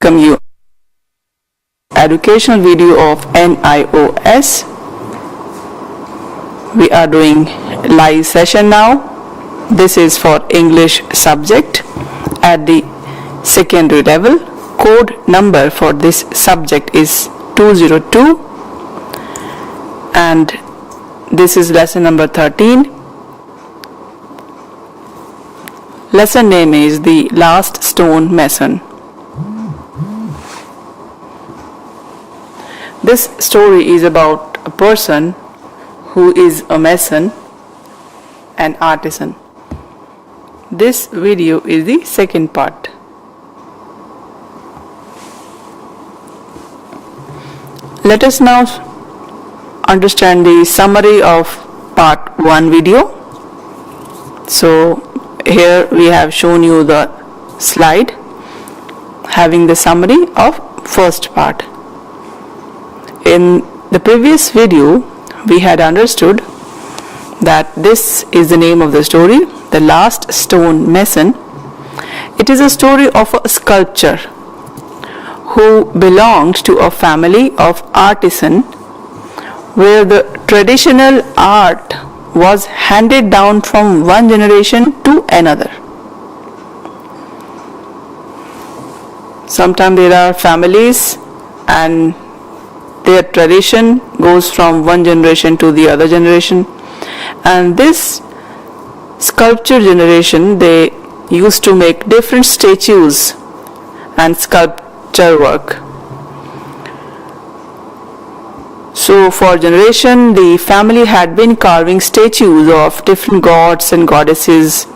welcome you educational video of NIOS. We are doing live session now. This is for English subject at the secondary level. Code number for this subject is 202 and this is lesson number 13. Lesson name is The Last Stone Mason. This story is about a person who is a mason, an artisan. This video is the second part. Let us now understand the summary of part 1 video. So here we have shown you the slide having the summary of first part. In the previous video we had understood that this is the name of the story, The Last Stone Mason. It is a story of a sculptor who belonged to a family of artisans where the traditional art was handed down from one generation to another. Sometimes there are families and their tradition goes from one generation to the other generation, and this sculpture generation, they used to make different statues and sculpture work. So for generation the family had been carving statues of different gods and goddesses,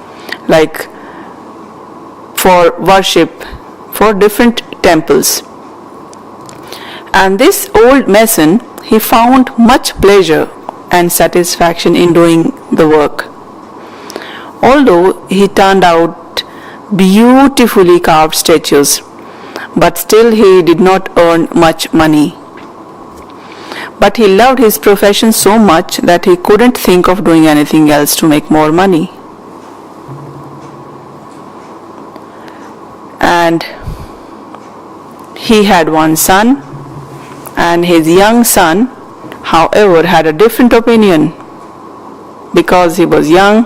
like for worship for different temples. And this old mason, he found much pleasure and satisfaction in doing the work. Although he turned out beautifully carved statues, but still he did not earn much money. But he loved his profession so much that he couldn't think of doing anything else to make more money. And he had one son, and his young son, however, had a different opinion because he was young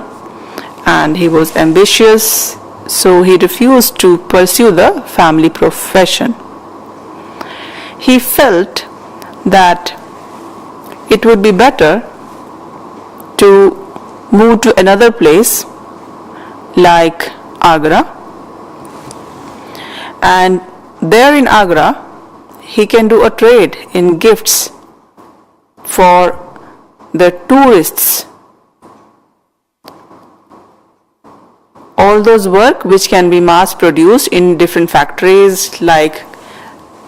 and he was ambitious, so he refused to pursue the family profession. He felt that it would be better to move to another place like Agra, and there in Agra he can do a trade in gifts for the tourists. All those work which can be mass produced in different factories like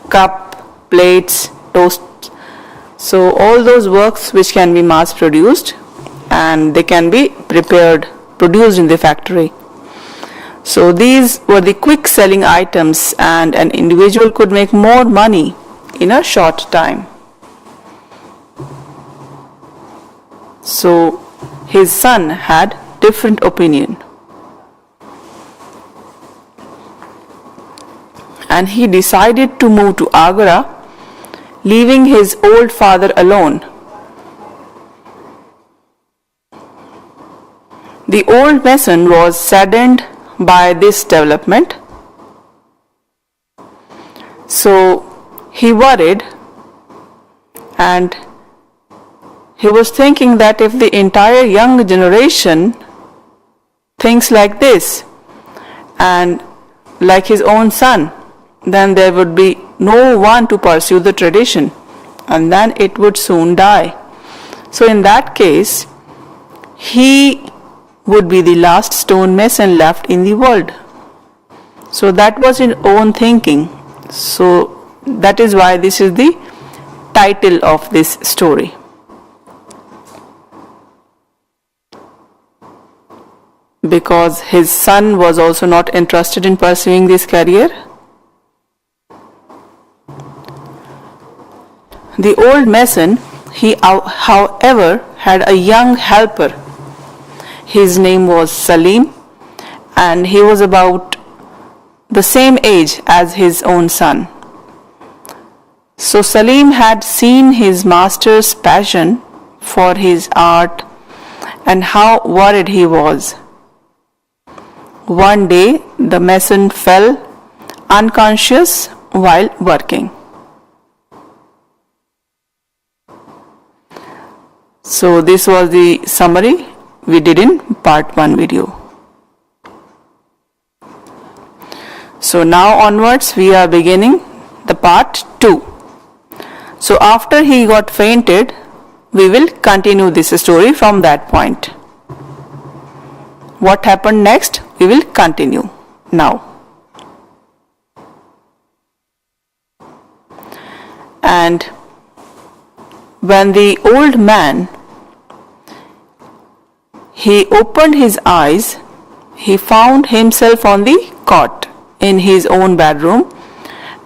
cup, plates, toast. So all those works which can be mass produced and they can be produced in the factory. So these were the quick selling items and an individual could make more money in a short time. So his son had different opinion. And he decided to move to Agra, leaving his old father alone. The old mason was saddened by this development, so he worried and he was thinking that if the entire young generation thinks like this and like his own son, then there would be no one to pursue the tradition and then it would soon die. So in that case, he would be the last stone mason left in the world. So that was his own thinking. So that is why this is the title of this story. Because his son was also not interested in pursuing this career. The old mason, he however had a young helper. His name was Salim and he was about the same age as his own son. So Salim had seen his master's passion for his art and how worried he was. One day, the mason fell unconscious while working. So this was the summary we did in part 1 video. So now onwards we are beginning the part 2. So after he got fainted, we will continue this story from that point. What happened next, we will continue now. And when the old man, he opened his eyes, he found himself on the cot in his own bedroom,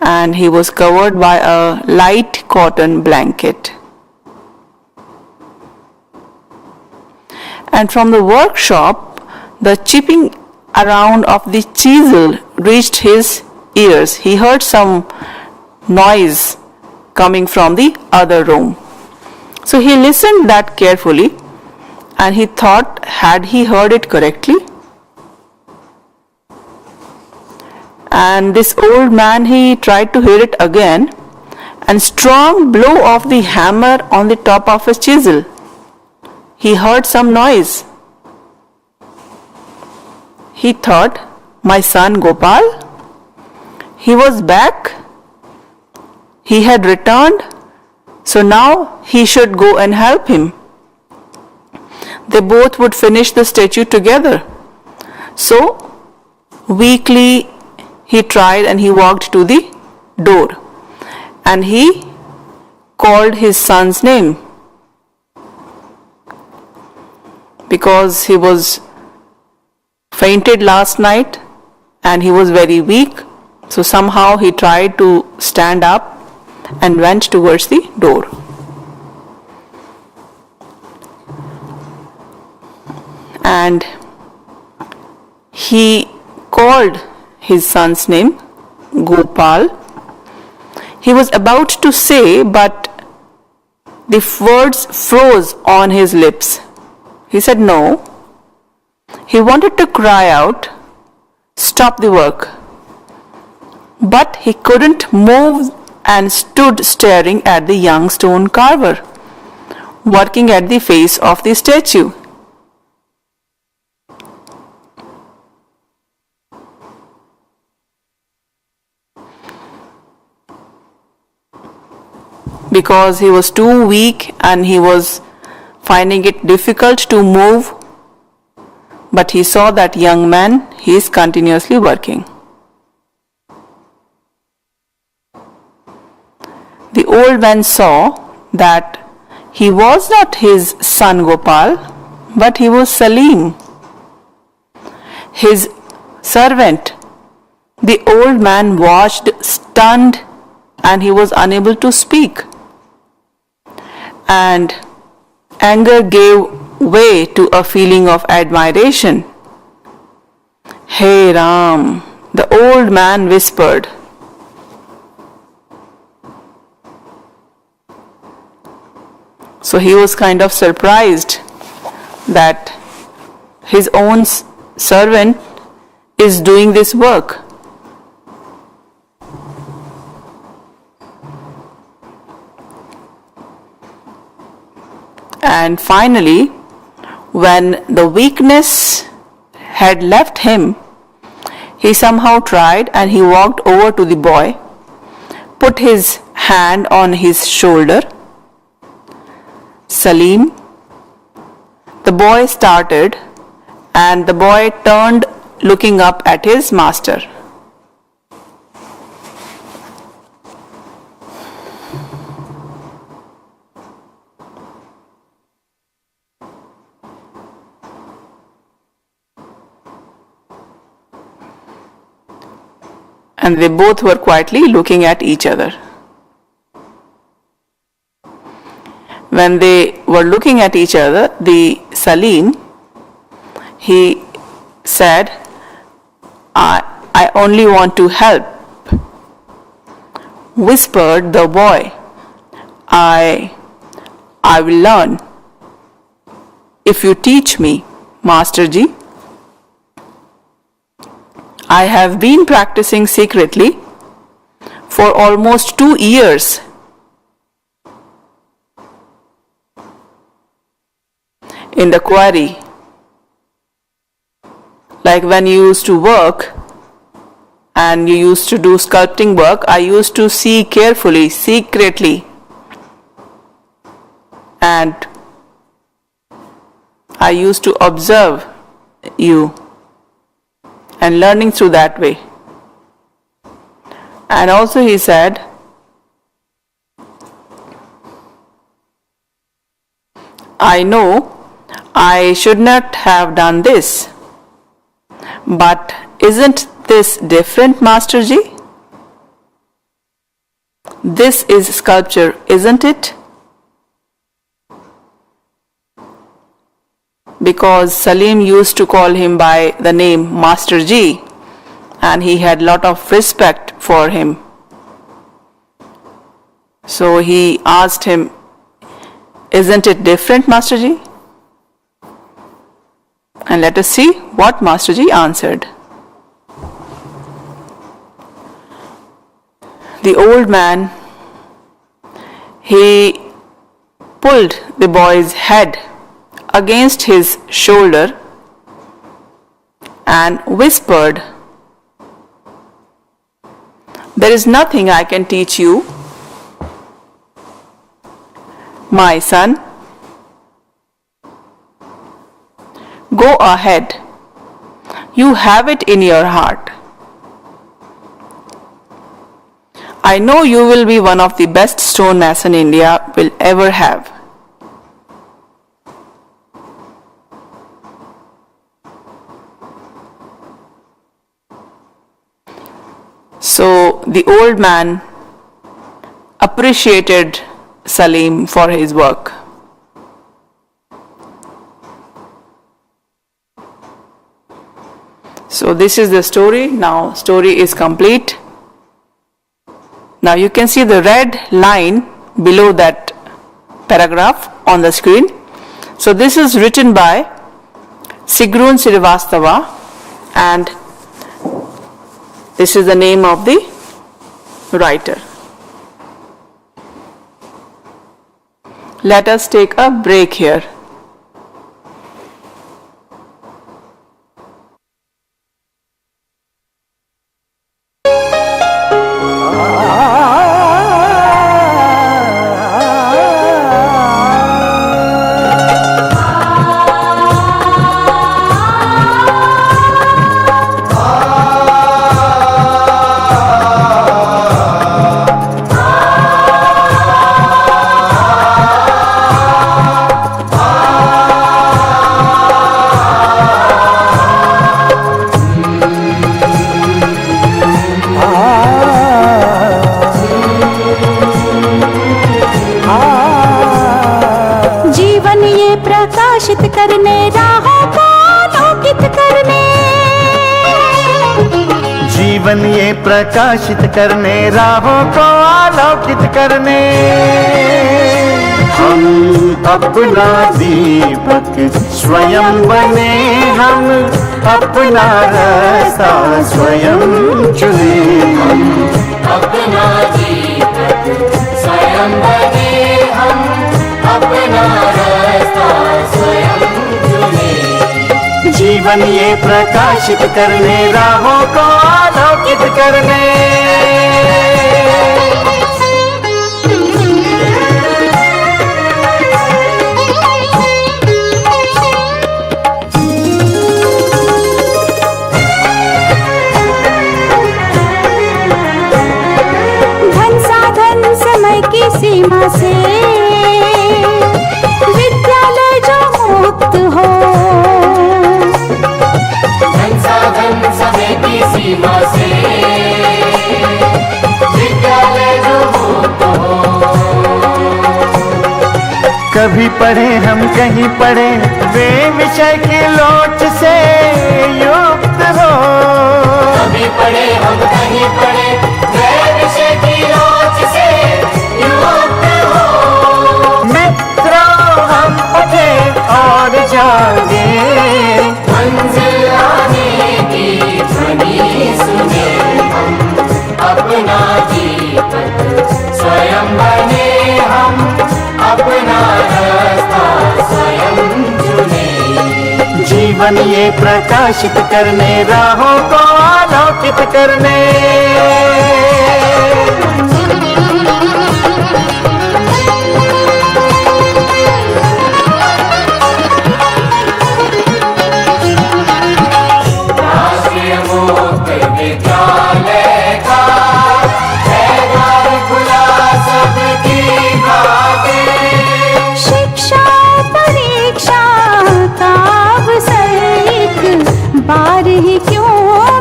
and he was covered by a light cotton blanket. And from the workshop, the chipping around of the chisel reached his ears. He heard some noise coming from the other room. So he listened that carefully, and he thought, had he heard it correctly? And this old man, he tried to hear it again, and strong blow of the hammer on the top of his chisel. He heard some noise. He thought, my son Gopal, he was back. He had returned, so now he should go and help him. They both would finish the statue together. So weakly he tried and he walked to the door, and he called his son's name because he was fainted last night and he was very weak. So somehow he tried to stand up and went towards the door. And he called his son's name, Gopal. He was about to say, but the words froze on his lips. He said no. He wanted to cry out, stop the work. But he couldn't move and stood staring at the young stone carver, working at the face of the statue. Because he was too weak and he was finding it difficult to move, but he saw that young man, he is continuously working. The old man saw that he was not his son Gopal, but he was Salim, his servant. The old man watched, stunned, and he was unable to speak. And anger gave way to a feeling of admiration. Hey Ram, the old man whispered. So he was kind of surprised that his own servant is doing this work. And finally, when the weakness had left him, he somehow tried and he walked over to the boy, put his hand on his shoulder. Salim, the boy started, and the boy turned looking up at his master. And they both were quietly looking at each other. When they were looking at each other, the Salim, he said, I only want to help, whispered the boy. I will learn if you teach me, Master Ji. I have been practicing secretly for almost 2 years. In the quarry, like when you used to work and you used to do sculpting work, I used to see carefully, secretly, and I used to observe you and learning through that way. And also he said, I know I should not have done this, but isn't this different, Master Ji? This is sculpture, isn't it? Because Salim used to call him by the name Master Ji, and he had lot of respect for him. So he asked him, isn't it different, Master Ji? And let us see what Master Ji answered. The old man, he pulled the boy's head against his shoulder and whispered, there is nothing I can teach you, my son. Go ahead. You have it in your heart. I know you will be one of the best stonemason India will ever have. So the old man appreciated Salim for his work. So this is the story. Now story is complete. Now you can see the red line below that paragraph on the screen. So this is written by Sigrun Srivastava, and this is the name of the writer. Let us take a break here. प्रकाशित करने राहों को आलोकित करने, जीवन ये प्रकाशित करने राहों को आलोकित करने, हम अपना दीपक स्वयं बने, हम अपना रास्ता स्वयं चुने, हम अपना दीपक स्वयं बने, हम अपना रास्ता स्वयं चुने, जीवन ये प्रकाशित करने राहों को आलोकित करने। धन साधन समय की सीमा से विद्यालय जो मुक्त हो, धन साधन समय की सीमा से विद्यालय जो मुक्त हो, कभी पढ़े हम कहीं पढ़े वे विषय के लोच से युक्त हो, कभी पढ़े हम कहीं पढ़े वह विषय की लोच से युक्त हो। मित्रों हम उठे और जागे, मंजिल आने की ध्वनि सुने हम, अपना दीपक स्वयं बने हम, अपना रास्ता स्वयं चुने। जीवन ये प्रकाशित करने, राहों को आलोकित करने। राष्ट्रीय मुक्त विद्यालय का है द्वार खुला सबकी खातिर। शिक्षा परीक्षा का अवसर एक बार ही क्यों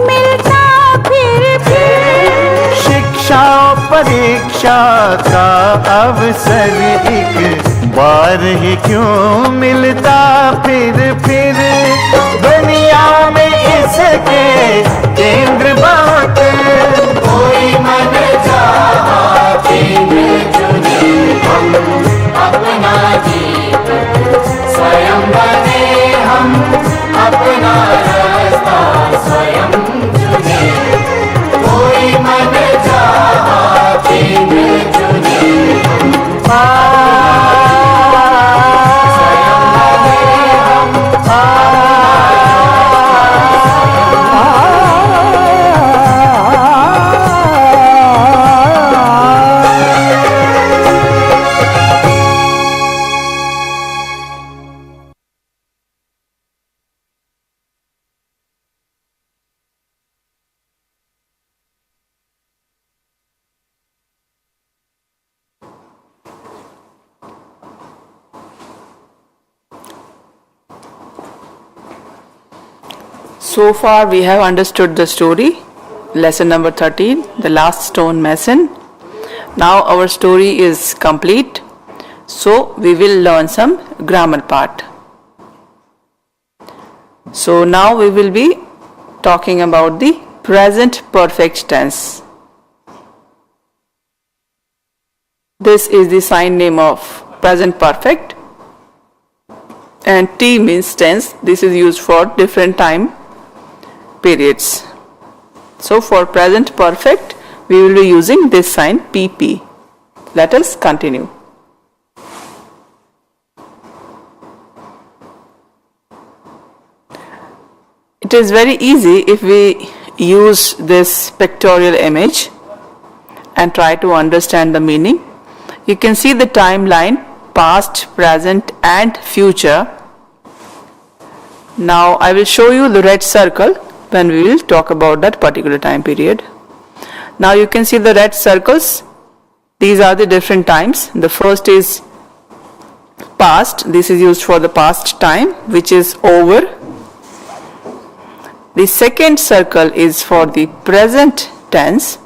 मिलता फिर। शिक्षा परीक्षा का अवसर एक बार ही क्यों मिलता फिर दुनिया में इसके केंद्र बहुत। कोई मन चाहा केंद्र चुने हम, अपना दीपक स्वयं बने हम, अपना रास्ता स्वयं चुने। कोई मन चाहा केंद्र चुने हम, So far we have understood the story, lesson number 13, the last stone mason. Now our story is complete, so we will learn some grammar part. So now we will be talking about the present perfect tense. This is the sign name of present perfect, and T means tense. This is used for different time periods. So for present perfect we will be using this sign PP. Let us continue. It is very easy if we use this pictorial image and try to understand the meaning. You can see the timeline, past, present and future. Now I will show you the red circle when we will talk about that particular time period. Now you can see the red circles. These are the different times. The first is past. This is used for the past time, which is over. The second circle is for the present tense.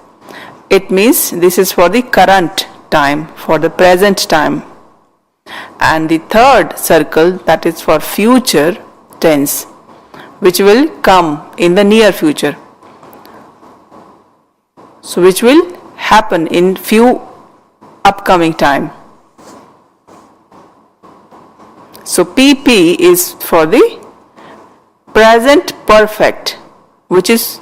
It means this is for the current time, for the present time. And the third circle, that is for future tense, which will come in the near future. So which will happen in few upcoming time. So PP is for the present perfect, which is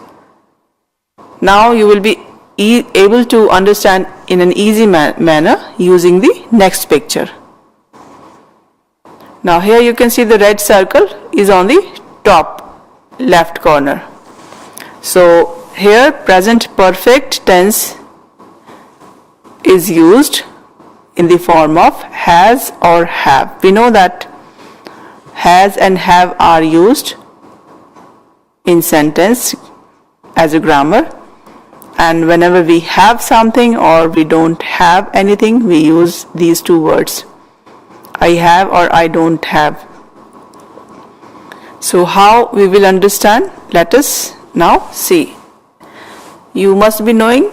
now you will be able to understand in an easy manner using the next picture. Now here you can see the red circle is on the top left corner. So here present perfect tense is used in the form of has or have. We know that has and have are used in sentence as a grammar, and whenever we have something or we don't have anything, we use these two words, I have or I don't have. So how we will understand? Let us now see. You must be knowing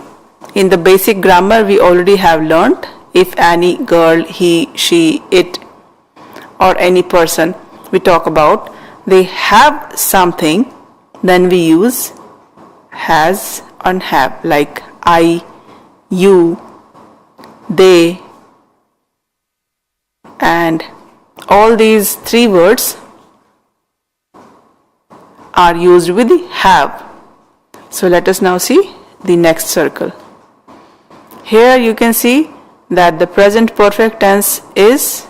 in the basic grammar we already have learnt, if any girl, he, she, it or any person we talk about, they have something, then we use has and have, like I, you, they, and all these three words are used with the have. So let us now see the next circle. Here you can see that the present perfect tense is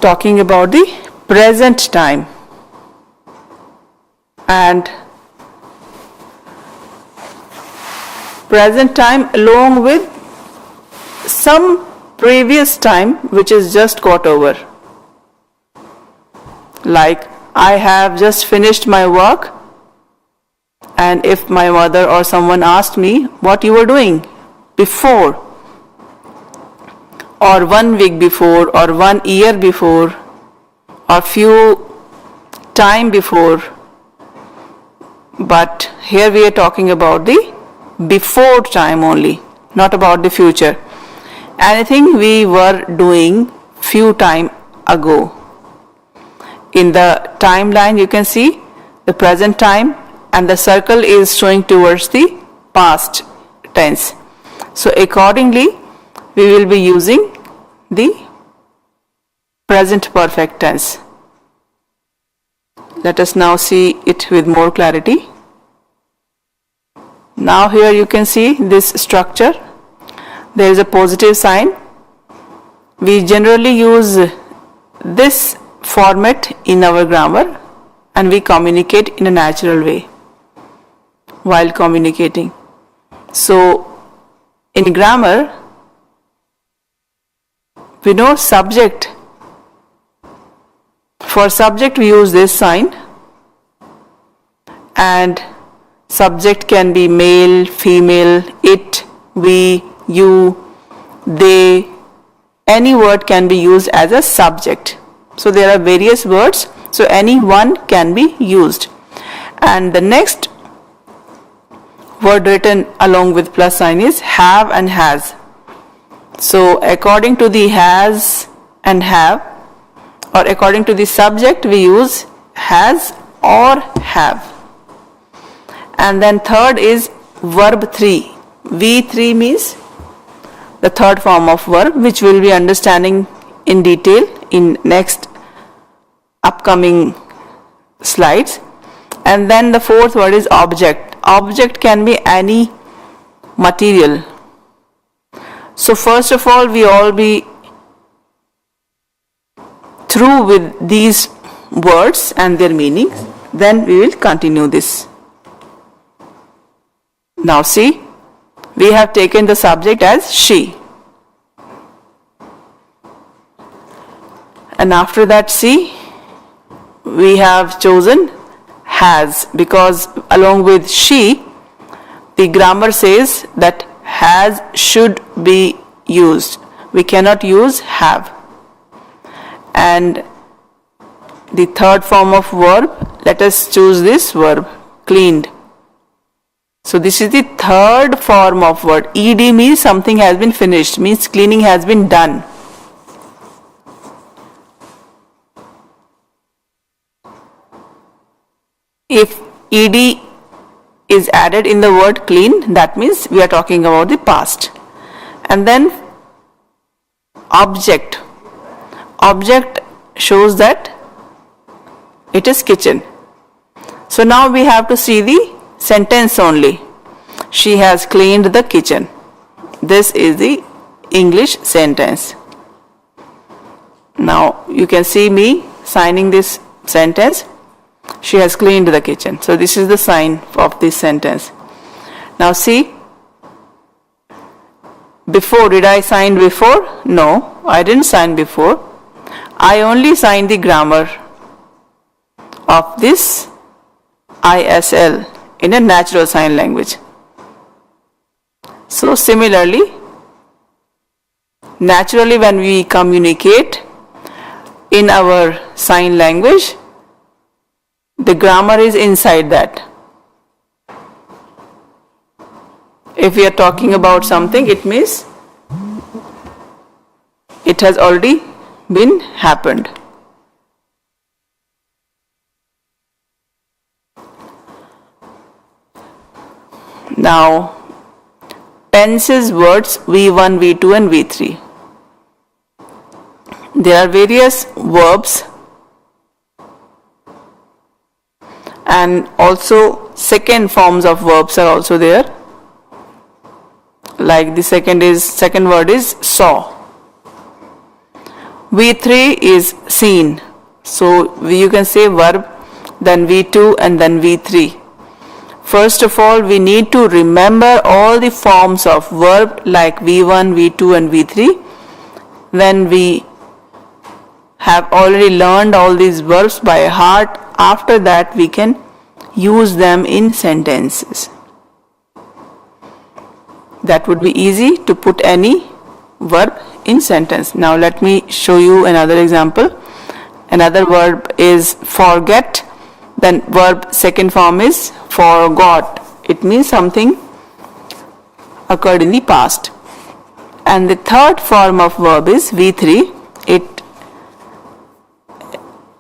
talking about the present time, and present time along with some previous time which is just got over. Like I have just finished my work, and if my mother or someone asked me what you were doing before, or 1 week before, or 1 year before, or few time before, but here we are talking about the before time only, not about the future. Anything we were doing few time ago. In the timeline you can see the present time, and the circle is showing towards the past tense. So accordingly we will be using the present perfect tense. Let us now see it with more clarity. Now here you can see this structure. There is a positive sign. We generally use this format in our grammar, and we communicate in a natural way while communicating. So in grammar, we know subject. For subject we use this sign, and subject can be male, female, it, we, you, they. Any word can be used as a subject. So there are various words, so any one can be used. And the next word written along with plus sign is have and has. So according to the has and have, or according to the subject, we use has or have. And then third is verb 3. V3 means the third form of verb, which we'll be understanding in detail in next upcoming slides. And then the fourth word is object. Object can be any material. So first of all, we all be through with these words and their meanings. Then we will continue this. Now see, we have taken the subject as she. And after that see, we have chosen has, because along with she, the grammar says that has should be used. We cannot use have. And the third form of verb, let us choose this verb, cleaned. So this is the third form of word. Ed means something has been finished, means cleaning has been done. If ed is added in the word clean, that means we are talking about the past. And then object. Object shows that it is kitchen. So now we have to see the sentence only. She has cleaned the kitchen. This is the English sentence. Now you can see me signing this sentence. She has cleaned the kitchen. So this is the sign of this sentence. Now see, before, did I sign before? No, I didn't sign before. I only signed the grammar of this ISL in a natural sign language. So similarly, naturally when we communicate in our sign language, the grammar is inside that. If we are talking about something, it means it has already been happened. Now, tenses words V1, V2 and V3. There are various verbs and also second forms of verbs are also there. Like the second word is saw. V3 is seen. So you can say verb, then V2 and then V3. First of all, we need to remember all the forms of verb like V1, V2 and V3. When we have already learned all these verbs by heart, after that we can use them in sentences. That would be easy to put any verb in sentence. Now let me show you another example. Another verb is forget. Then verb second form is forgot. It means something occurred in the past. And the third form of verb is V3.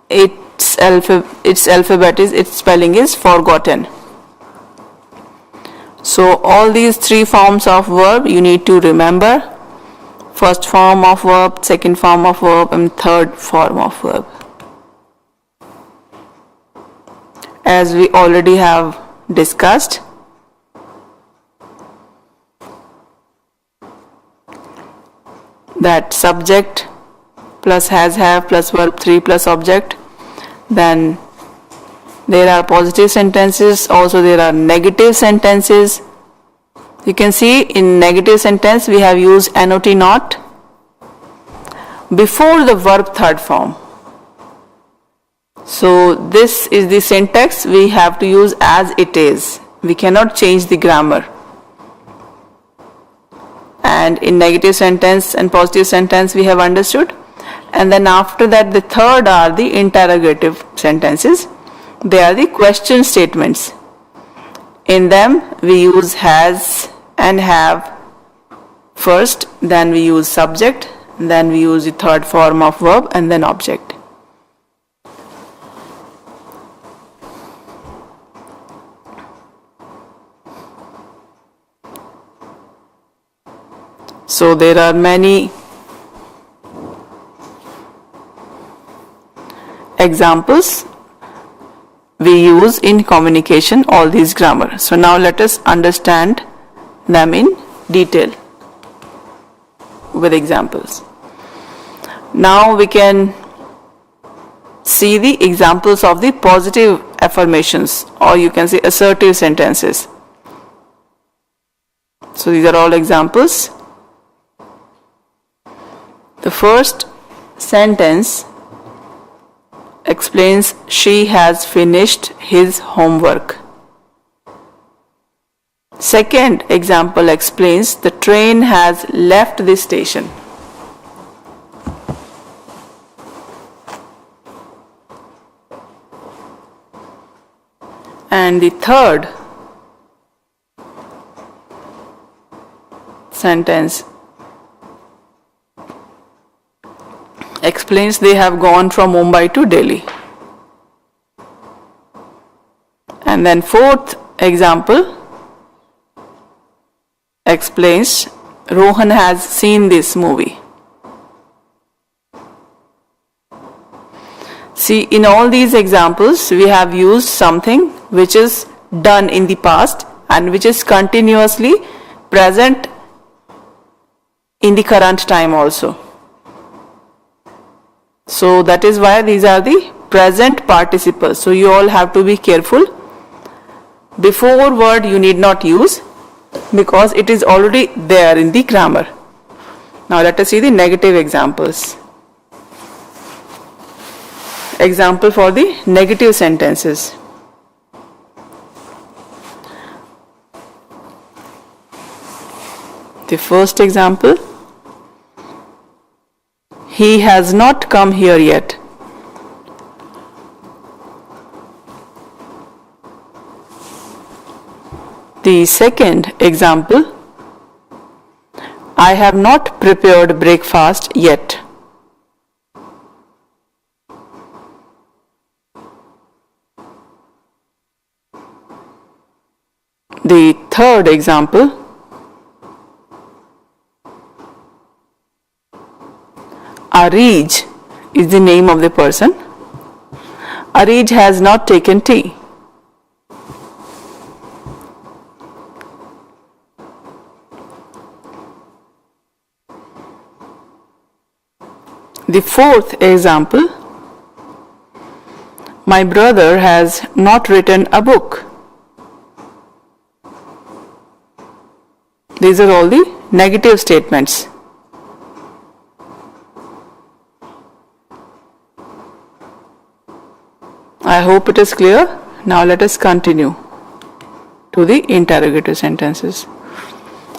Its spelling is forgotten. So all these three forms of verb you need to remember. First form of verb, second form of verb and third form of verb. As we already have discussed, that subject plus has have plus verb 3 plus object. Then there are positive sentences, also there are negative sentences. You can see in negative sentence we have used not not before the verb third form. So this is the syntax we have to use as it is. We cannot change the grammar. And in negative sentence and positive sentence we have understood. And then after that the third are the interrogative sentences. They are the question statements. In them we use has and have first, then we use subject, then we use the third form of verb and then object. So there are many examples we use in communication, all these grammar. So now let us understand them in detail with examples. Now we can see the examples of the positive affirmations, or you can say assertive sentences. So these are all examples. The first sentence explains she has finished his homework. Second example explains the train has left the station. And the third sentence explains they have gone from Mumbai to Delhi. And then fourth example explains Rohan has seen this movie. See, in all these examples we have used something which is done in the past and which is continuously present in the current time also. So that is why these are the present participles. So you all have to be careful. Before word you need not use because it is already there in the grammar. Now let us see the negative examples. Example for the negative sentences. The first example, he has not come here yet. The second example, I have not prepared breakfast yet. The third example, Arij is the name of the person. Arij has not taken tea. The fourth example, my brother has not written a book. These are all the negative statements. I hope it is clear. Now let us continue to the interrogative sentences.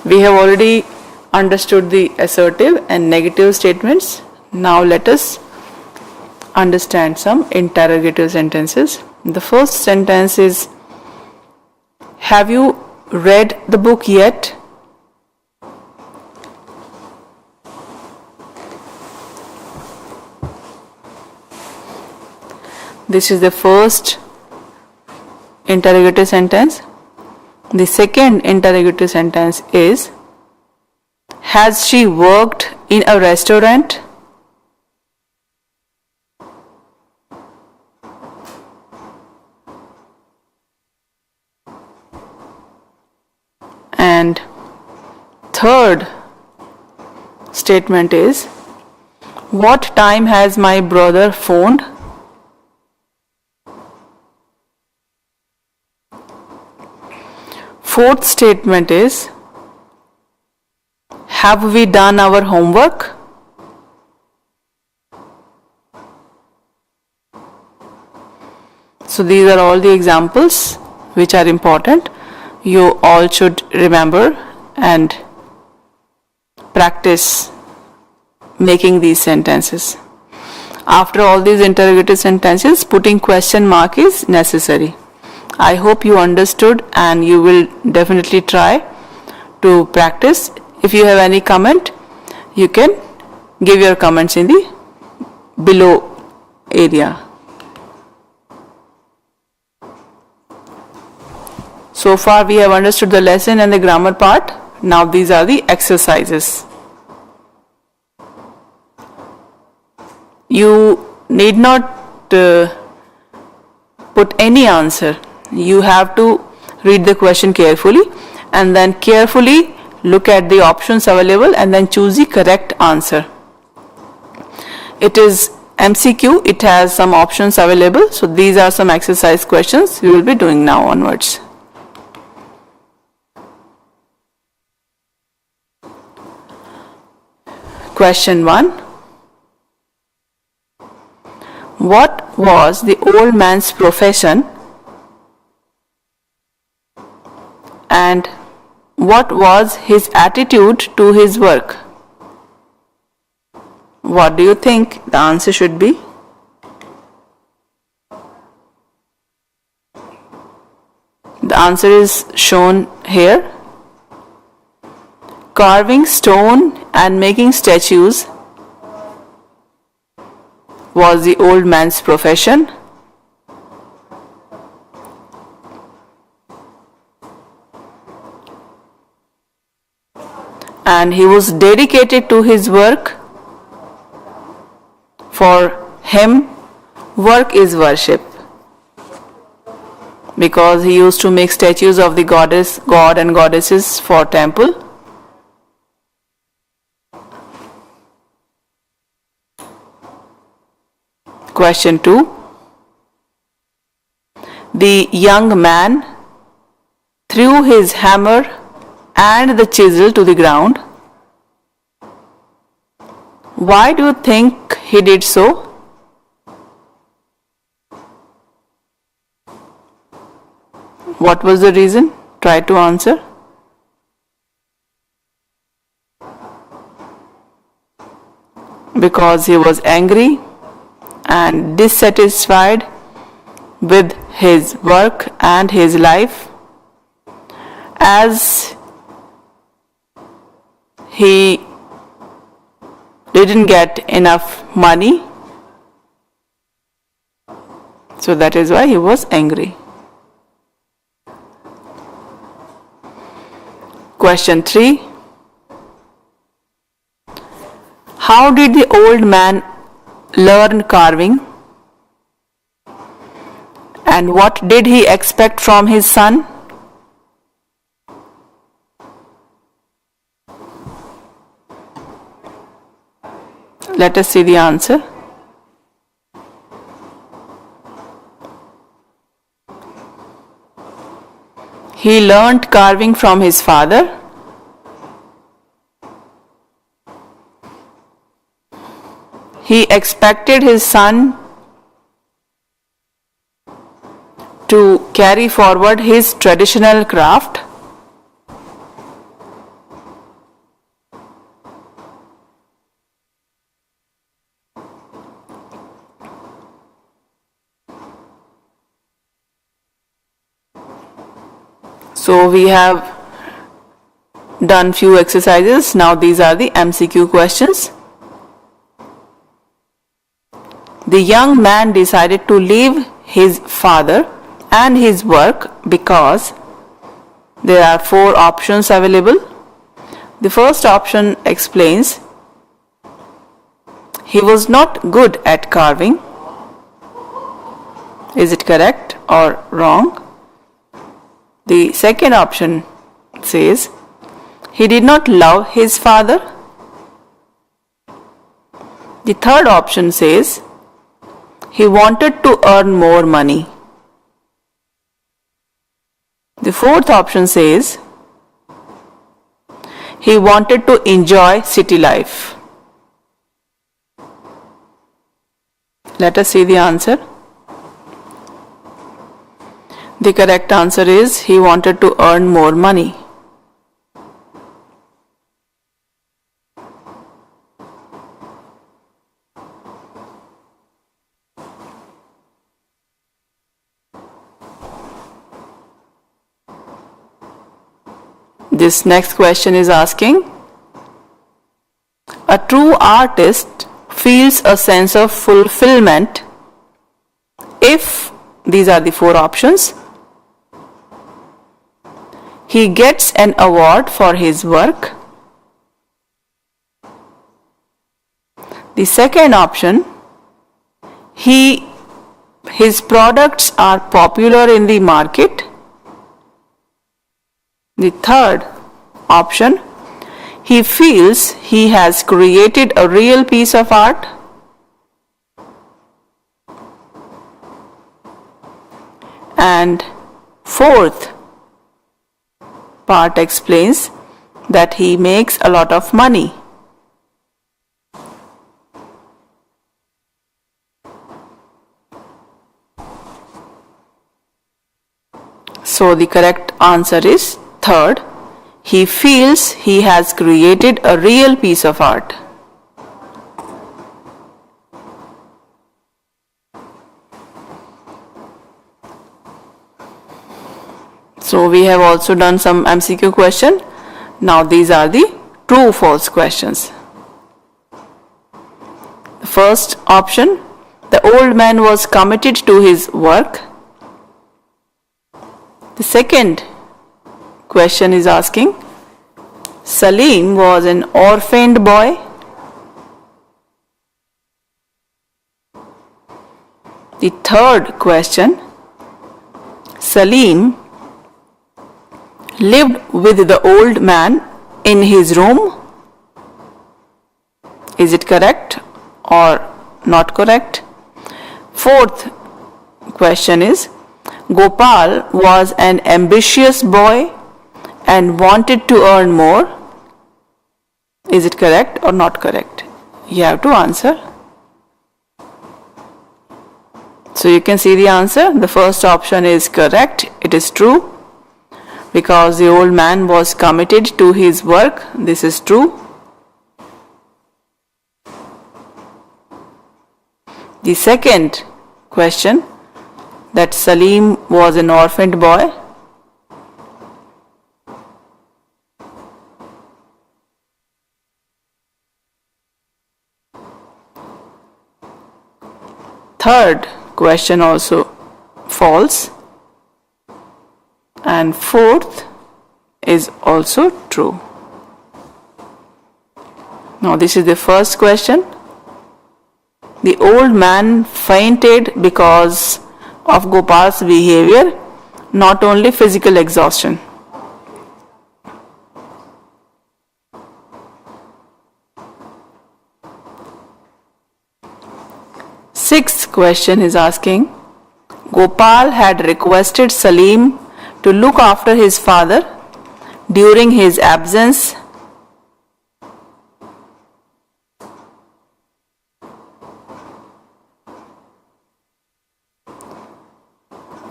We have already understood the assertive and negative statements. Now let us understand some interrogative sentences. The first sentence is, have you read the book yet? This is the first interrogative sentence. The second interrogative sentence is, has she worked in a restaurant? And third statement is, what time has my brother phoned? Fourth statement is, have we done our homework? So these are all the examples which are important. You all should remember and practice making these sentences. After all these interrogative sentences, putting question mark is necessary. I hope you understood and you will definitely try to practice. If you have any comment, you can give your comments in the below area. So far we have understood the lesson and the grammar part. Now these are the exercises. You need not put any answer. You have to read the question carefully and then carefully look at the options available and then choose the correct answer. It is MCQ, it has some options available. So these are some exercise questions we will be doing now onwards. Question 1. What was the old man's profession and what was his attitude to his work? What do you think the answer should be? The answer is shown here. Carving stone and making statues was the old man's profession. And he was dedicated to his work. For him, work is worship. Because he used to make statues of the god and goddesses for temple. Question 2. The young man threw his hammer and the chisel to the ground. Why do you think he did so? What was the reason? Try to answer. Because he was angry and dissatisfied with his work and his life, as he didn't get enough money, so that is why he was angry. Question 3. How did the old man learn carving? And what did he expect from his son? Let us see the answer. He learnt carving from his father. He expected his son to carry forward his traditional craft. So we have done few exercises. Now these are the MCQ questions. The young man decided to leave his father and his work because there are 4 options available. The first option explains he was not good at carving. Is it correct or wrong? The second option says he did not love his father. The third option says he wanted to earn more money. The fourth option says he wanted to enjoy city life. Let us see the answer. The correct answer is he wanted to earn more money. This next question is asking, a true artist feels a sense of fulfillment if, these are the 4 options, he gets an award for his work. The second option, his products are popular in the market. The third option, he feels he has created a real piece of art. And fourth part explains that he makes a lot of money. So the correct answer is third. He feels he has created a real piece of art. So we have also done some MCQ question. Now these are the true-false questions. The first option, the old man was committed to his work. The second question is asking, Salim was an orphaned boy. The third question, Salim lived with the old man in his room. Is it correct or not correct? Fourth question is, Gopal was an ambitious boy and wanted to earn more. Is it correct or not correct? You have to answer. So you can see the answer. The first option is correct. It is true. Because the old man was committed to his work. This is true. The second question, that Salim was an orphaned boy. Third question also false. And fourth is also true. Now this is the first question. The old man fainted because of Gopal's behavior, not only physical exhaustion. Sixth question is asking, Gopal had requested Salim to look after his father during his absence.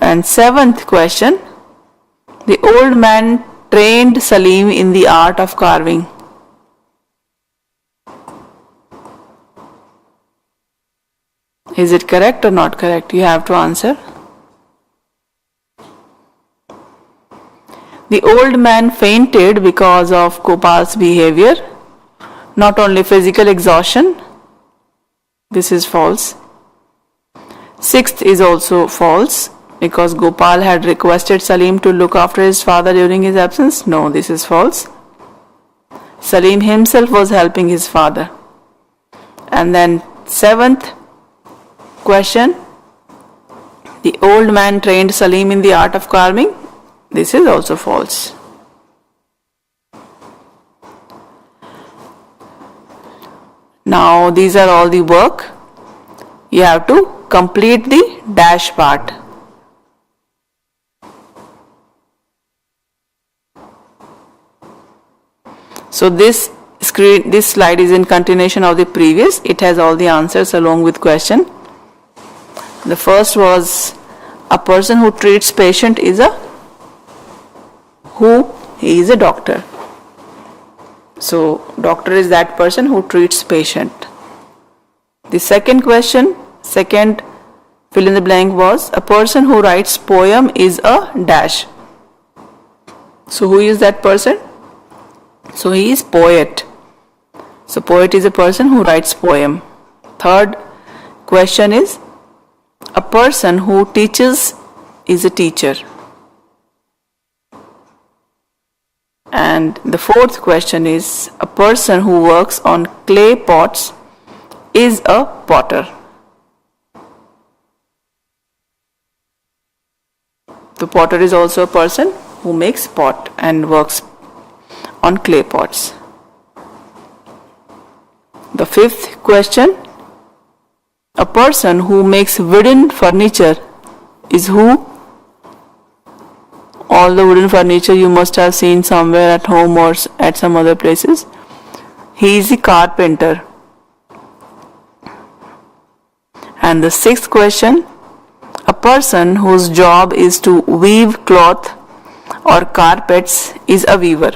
And seventh question, the old man trained Salim in the art of carving. Is it correct or not correct? You have to answer. The old man fainted because of Gopal's behavior, not only physical exhaustion. This is false. Sixth is also false, because Gopal had requested Salim to look after his father during his absence. No, this is false. Salim himself was helping his father. And then seventh question, the old man trained Salim in the art of carving. This is also false. Now these are all the work. You have to complete the dash part. So this slide is in continuation of the previous. It has all the answers along with question. The first was, a person who treats patient is he is a doctor. So doctor is that person who treats patient. The second question, second fill in the blank was, a person who writes poem is a dash. So who is that person? So he is poet. So poet is a person who writes poem. Third question is, a person who teaches is a teacher. And the fourth question is, a person who works on clay pots is a potter. The potter is also a person who makes pot and works on clay pots. The fifth question, a person who makes wooden furniture is who? All the wooden furniture you must have seen somewhere at home or at some other places. He is a carpenter. And the sixth question, a person whose job is to weave cloth or carpets is a weaver.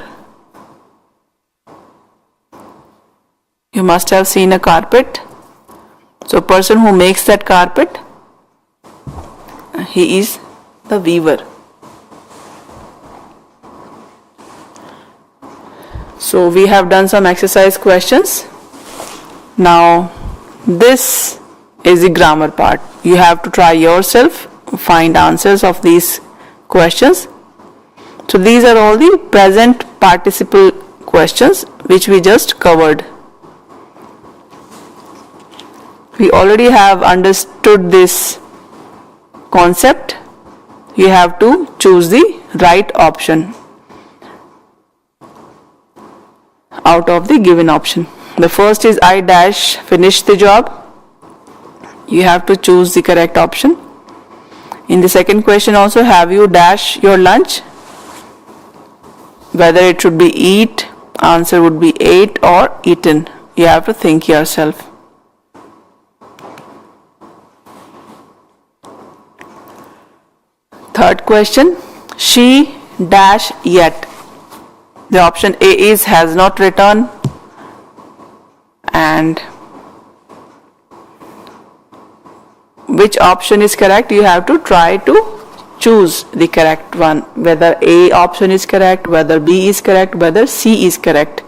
You must have seen a carpet. So a person who makes that carpet, he is the weaver. So we have done some exercise questions. Now this is the grammar part. You have to try yourself, find answers of these questions. So these are all the present participle questions which we just covered. We already have understood this concept. You have to choose the right option out of the given option. The first is I dash finish the job. You have to choose the correct option. In the second question also, have you dash your lunch? Whether it should be eat, answer would be ate or eaten. You have to think yourself. Third question, she dash yet. The option A is has not returned, and which option is correct? You have to try to choose the correct one, whether A option is correct, whether B is correct, whether C is correct.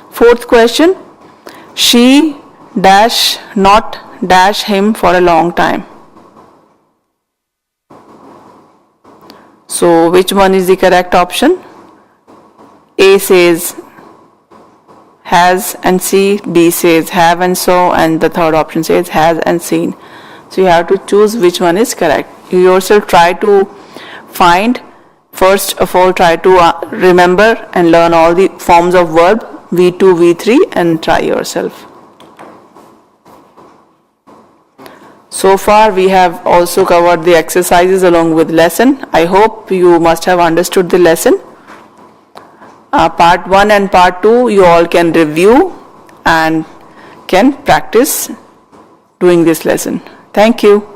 Fourth question, she dash not dash him for a long time. So which one is the correct option? A says has and see, B says have and saw, and the third option says has and seen. So you have to choose which one is correct. You yourself try to find, first of all try to remember and learn all the forms of verb, V2, V3, and try yourself. So far we have also covered the exercises along with lesson. I hope you must have understood the lesson. Part 1 and part 2 you all can review and can practice doing this lesson. Thank you.